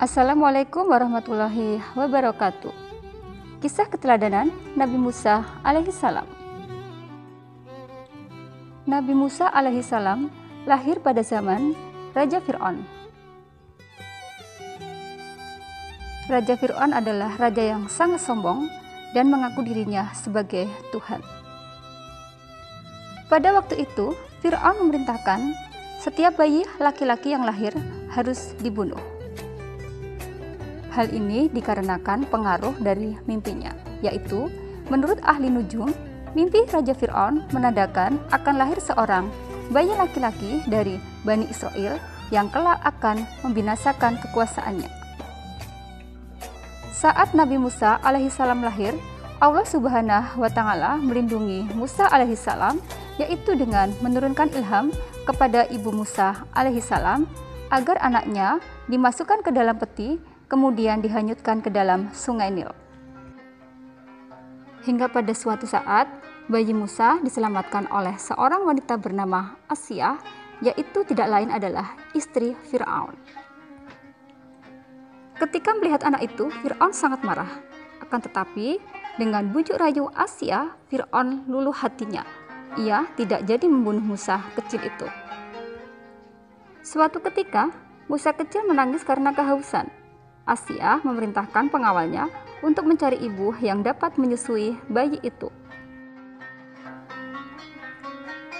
Assalamualaikum warahmatullahi wabarakatuh. Kisah keteladanan Nabi Musa alaihissalam. Nabi Musa alaihissalam lahir pada zaman Raja Fir'aun. Raja Fir'aun adalah raja yang sangat sombong dan mengaku dirinya sebagai Tuhan. Pada waktu itu, Fir'aun memerintahkan setiap bayi laki-laki yang lahir harus dibunuh. Hal ini dikarenakan pengaruh dari mimpinya, yaitu menurut ahli nujum, mimpi Raja Fir'aun menandakan akan lahir seorang bayi laki-laki dari Bani Israel yang kelak akan membinasakan kekuasaannya. Saat Nabi Musa alaihissalam lahir, Allah Subhanahu wa Ta'ala melindungi Musa alaihissalam, yaitu dengan menurunkan ilham kepada ibu Musa alaihissalam agar anaknya dimasukkan ke dalam peti, kemudian dihanyutkan ke dalam sungai Nil. Hingga pada suatu saat, bayi Musa diselamatkan oleh seorang wanita bernama Asiyah, yaitu tidak lain adalah istri Fir'aun. Ketika melihat anak itu, Fir'aun sangat marah. Akan tetapi, dengan bujuk rayu Asiyah, Fir'aun luluh hatinya. Ia tidak jadi membunuh Musa kecil itu. Suatu ketika, Musa kecil menangis karena kehausan. Asiyah memerintahkan pengawalnya untuk mencari ibu yang dapat menyusui bayi itu.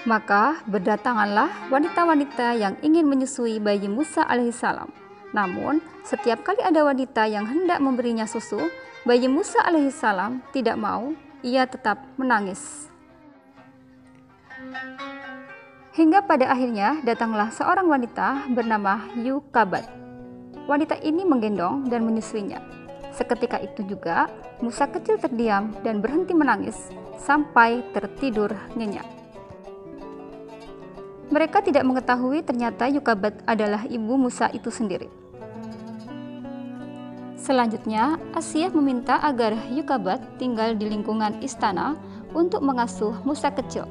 Maka berdatanganlah wanita-wanita yang ingin menyusui bayi Musa alaihissalam. Namun, setiap kali ada wanita yang hendak memberinya susu, bayi Musa alaihissalam tidak mau, ia tetap menangis. Hingga pada akhirnya datanglah seorang wanita bernama Yukabat. Wanita ini menggendong dan menyusuinya. Seketika itu juga, Musa kecil terdiam dan berhenti menangis sampai tertidur nyenyak. Mereka tidak mengetahui ternyata Yukabat adalah ibu Musa itu sendiri. Selanjutnya, Asiyah meminta agar Yukabat tinggal di lingkungan istana untuk mengasuh Musa kecil.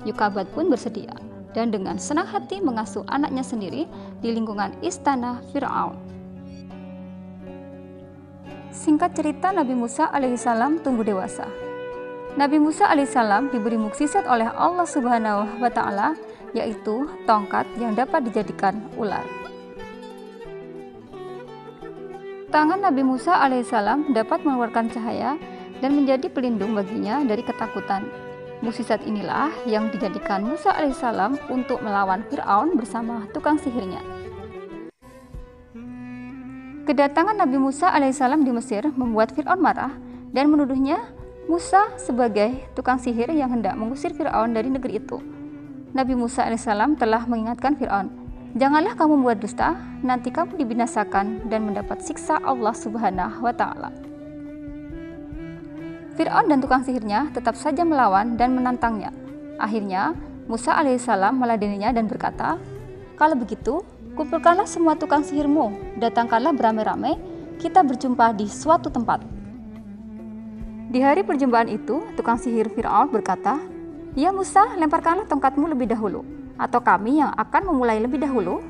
Yukabat pun bersedia dan dengan senang hati mengasuh anaknya sendiri di lingkungan istana Fir'aun. Singkat cerita, Nabi Musa alaihissalam tumbuh dewasa. Nabi Musa alaihissalam diberi mukjizat oleh Allah Subhanahu wa Ta'ala, yaitu tongkat yang dapat dijadikan ular. Tangan Nabi Musa alaihissalam dapat mengeluarkan cahaya dan menjadi pelindung baginya dari ketakutan. Mukjizat inilah yang dijadikan Musa alaihissalam untuk melawan Fir'aun bersama tukang sihirnya. Kedatangan Nabi Musa alaihissalam di Mesir membuat Fir'aun marah dan menuduhnya Musa sebagai tukang sihir yang hendak mengusir Fir'aun dari negeri itu. Nabi Musa alaihissalam telah mengingatkan Fir'aun, "Janganlah kamu membuat dusta, nanti kamu dibinasakan dan mendapat siksa Allah Subhanahu wa Ta'ala." Fir'aun dan tukang sihirnya tetap saja melawan dan menantangnya. Akhirnya Musa alaihissalam meladeninya dan berkata, "Kalau begitu, kumpulkanlah semua tukang sihirmu, datangkanlah beramai-ramai, kita berjumpa di suatu tempat." Di hari perjumpaan itu, tukang sihir Fir'aun berkata, "Ya Musa, lemparkanlah tongkatmu lebih dahulu, atau kami yang akan memulai lebih dahulu?"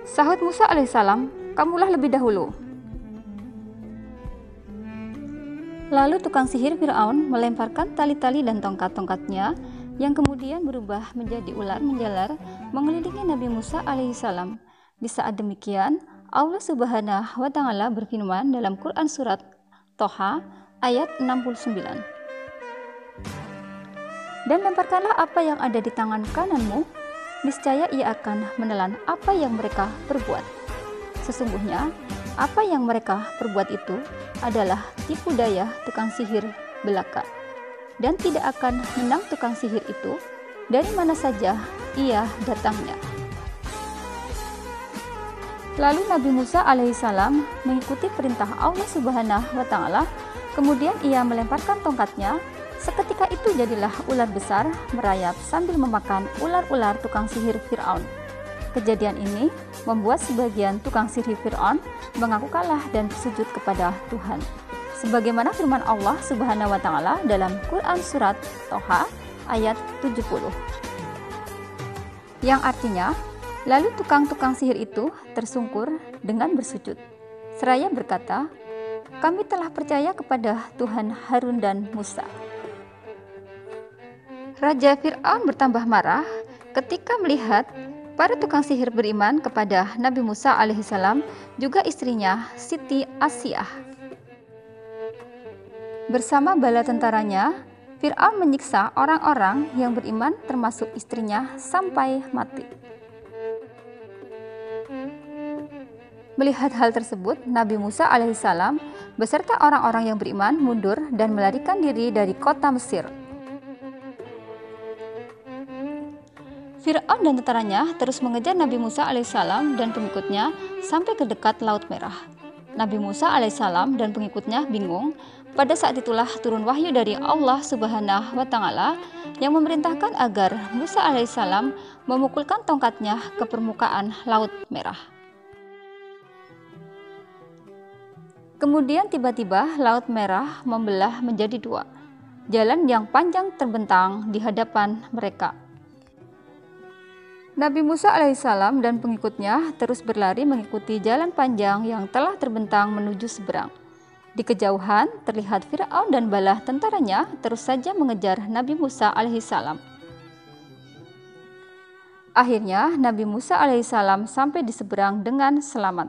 Sahut Musa alaihissalam, "Kamulah lebih dahulu." Lalu tukang sihir Fir'aun melemparkan tali-tali dan tongkat-tongkatnya yang kemudian berubah menjadi ular menjalar mengelilingi Nabi Musa alaihissalam. Di saat demikian, Allah Subhanahu wa Ta'ala berfirman dalam Quran surat Toha ayat 69. "Dan lemparkanlah apa yang ada di tangan kananmu, niscaya ia akan menelan apa yang mereka perbuat. Sesungguhnya, apa yang mereka perbuat itu adalah tipu daya tukang sihir belaka. Dan tidak akan menang tukang sihir itu dari mana saja ia datangnya." Lalu Nabi Musa alaihissalam mengikuti perintah Allah Subhanahu wa Ta'ala, kemudian ia melemparkan tongkatnya. Seketika itu jadilah ular besar merayap sambil memakan ular-ular tukang sihir Fir'aun. Kejadian ini membuat sebagian tukang sihir Fir'aun mengaku kalah dan bersujud kepada Tuhan. Sebagaimana firman Allah Subhanahu wa Ta'ala dalam Quran surat Toha ayat 70. Yang artinya, Lalu tukang-tukang sihir itu tersungkur dengan bersujud, seraya berkata, "Kami telah percaya kepada Tuhan Harun dan Musa." Raja Fir'aun bertambah marah ketika melihat para tukang sihir beriman kepada Nabi Musa alaihissalam, juga istrinya Siti Asyah. Bersama bala tentaranya, Fir'aun menyiksa orang-orang yang beriman termasuk istrinya sampai mati. Melihat hal tersebut, Nabi Musa alaihissalam beserta orang-orang yang beriman mundur dan melarikan diri dari kota Mesir. Fir'aun dan tentaranya terus mengejar Nabi Musa alaihissalam dan pengikutnya sampai ke dekat Laut Merah. Nabi Musa alaihissalam dan pengikutnya bingung. Pada saat itulah turun wahyu dari Allah Subhanahu wa Ta'ala yang memerintahkan agar Musa alaihissalam memukulkan tongkatnya ke permukaan Laut Merah. Kemudian tiba-tiba Laut Merah membelah menjadi dua. Jalan yang panjang terbentang di hadapan mereka. Nabi Musa alaihissalam dan pengikutnya terus berlari mengikuti jalan panjang yang telah terbentang menuju seberang. Di kejauhan terlihat Fir'aun dan bala tentaranya terus saja mengejar Nabi Musa alaihissalam. Akhirnya Nabi Musa alaihissalam sampai di seberang dengan selamat.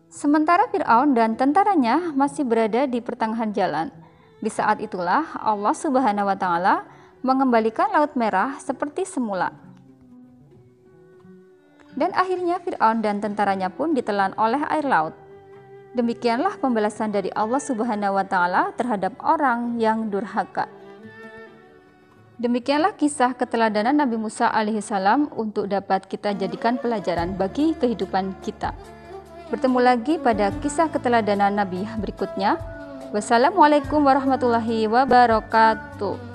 Sementara Fir'aun dan tentaranya masih berada di pertengahan jalan. Di saat itulah Allah Subhanahu wa Ta'ala mengembalikan Laut Merah seperti semula. Dan akhirnya Fir'aun dan tentaranya pun ditelan oleh air laut. Demikianlah pembalasan dari Allah Subhanahu wa Ta'ala terhadap orang yang durhaka. Demikianlah kisah keteladanan Nabi Musa alaihissalam untuk dapat kita jadikan pelajaran bagi kehidupan kita. Bertemu lagi pada kisah keteladanan Nabi berikutnya. Wassalamualaikum warahmatullahi wabarakatuh.